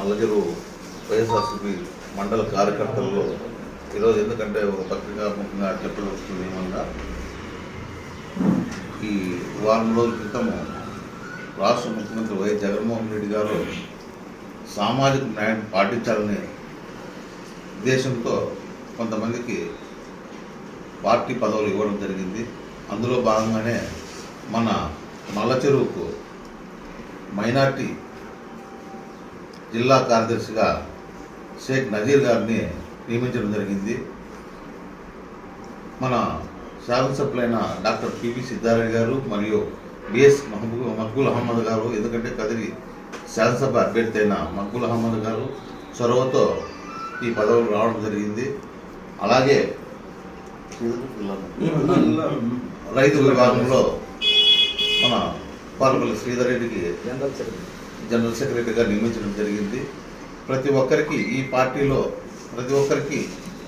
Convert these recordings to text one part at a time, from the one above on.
నల్లచెరువు వైఎస్ఆర్సీపీ మండల కార్యకర్తల్లో ఈరోజు ఎందుకంటే ఒక పత్రికాత్మకంగా చెప్పవలసిన ఏమన్నా ఈ వారం రోజుల క్రితము రాష్ట్ర ముఖ్యమంత్రి వైఎస్ జగన్మోహన్ రెడ్డి గారు సామాజిక న్యాయం పాటించాలనే ఉద్దేశంతో కొంతమందికి పార్టీ పదవులు ఇవ్వడం జరిగింది. అందులో భాగంగానే మన నల్లచెరువుకు మైనార్టీ జిల్లా కార్యదర్శిగా షేక్ నజీర్ గారిని నియమించడం జరిగింది. మన శాసనసభ్యులైన డాక్టర్ పివి సిద్ధారెడ్డి గారు మరియు బిఎస్ మక్బూల్ అహ్మద్ గారు, ఎందుకంటే కదిరి శాసనసభ అభ్యర్థి అయిన మక్బూల్ అహ్మద్ గారు చొరవతో ఈ పదవులు రావడం జరిగింది. అలాగే రైతు విభాగంలో మన పాలపల్లి శ్రీధర్ రెడ్డికి జనరల్ సెక్రటరీగా నియమించడం జరిగింది. ప్రతి ఒక్కరికి ఈ పార్టీలో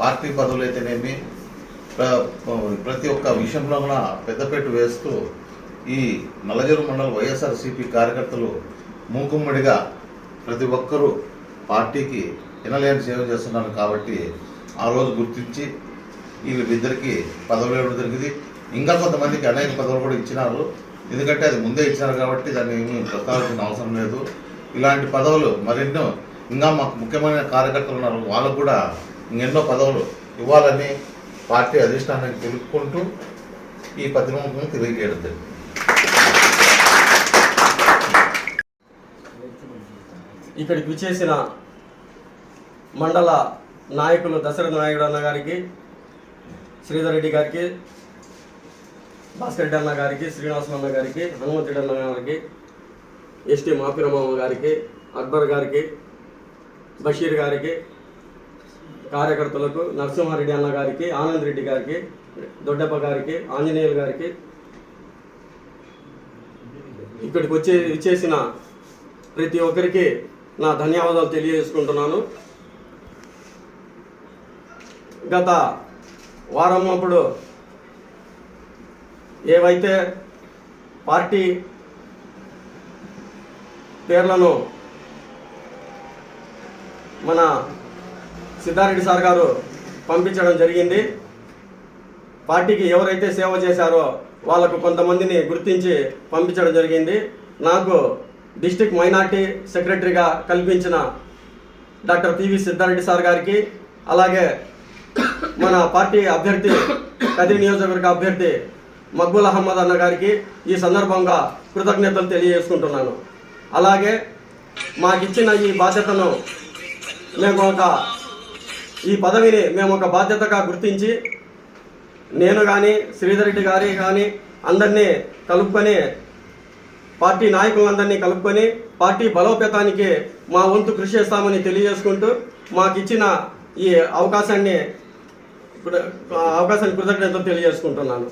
పార్టీ పదవులు అయితేనేమి ప్రతి ఒక్క విషయంలో కూడా పెద్దపేట వేస్తూ ఈ నల్లచెరువు మండల వైఎస్ఆర్సీపీ కార్యకర్తలు మూకుమ్మడిగా ప్రతి ఒక్కరూ పార్టీకి ఎనలేని సేవ చేస్తున్నారు. కాబట్టి ఆ రోజు గుర్తించి వీళ్ళిద్దరికీ పదవులు ఇవ్వడం జరిగింది. ఇంకా కొంతమందికి అనేక పదవులు కూడా ఇచ్చినారు. ఎందుకంటే అది ముందే ఇచ్చినారు కాబట్టి దాన్ని ఏమీ ప్రస్తావించిన అవసరం లేదు. ఇలాంటి పదవులు మరెన్నో ఇంకా మాకు ముఖ్యమైన కార్యకర్తలు ఉన్నారు, వాళ్ళకు కూడా ఇంకెన్నో పదవులు ఇవ్వాలని పార్టీ అధిష్టానానికి తెలుపుకుంటూ ఈ పత్రికను తెలియజేయడం జరిగింది. ఇక్కడికి విచ్చేసిన మండల నాయకులు దశరథ నాయుడు అన్న గారికి, శ్రీధర్ రెడ్డి గారికి, భాస్కర్ రెడ్డి అన్న గారికి, శ్రీనివాసం అన్న గారికి, హనుమంతుడి అన్న గారికి, ఎస్టీ మాపిరమ్మ గారికి, అక్బర్ గారికి, బషీర్ గారికి, కార్యకర్తలకు నరసింహారెడ్డి అన్న గారికి, ఆనంద్ రెడ్డి గారికి, దొడ్డప్ప గారికి, ఆంజనేయులు గారికి, ఇక్కడికి విచ్చేసిన ప్రతి ఒక్కరికి నా ధన్యవాదాలు తెలియజేసుకుంటున్నాను. గత వారం అప్పుడు ఏవైతే పార్టీ పేర్లను మన సిద్ధారెడ్డి సార్ గారు పంపించడం జరిగింది. పార్టీకి ఎవరైతే సేవ చేశారో వాళ్ళకు కొంతమందిని గుర్తించి పంపించడం జరిగింది. నాకు డిస్ట్రిక్ట్ మైనార్టీ సెక్రటరీగా కల్పించిన డాక్టర్ పివి సిద్ధారెడ్డి సార్ గారికి, అలాగే మన పార్టీ అభ్యర్థి కదిరి నియోజకవర్గ అభ్యర్థి మక్బూల్ అహ్మద్ అన్న గారికి ఈ సందర్భంగా కృతజ్ఞతలు తెలియజేసుకుంటున్నాను. అలాగే మాకిచ్చిన ఈ బాధ్యతను ఈ పదవిని మేము ఒక బాధ్యతగా గుర్తించి నేను కానీ శ్రీధర్ రెడ్డి గారి కానీ అందరినీ కలుపుకొని పార్టీ నాయకులందరినీ కలుపుకొని పార్టీ బలోపేతానికి మా వంతు కృషి చేస్తామని తెలియజేసుకుంటూ మాకిచ్చిన ఈ అవకాశాన్ని కృతజ్ఞతలు తెలియజేసుకుంటున్నాను.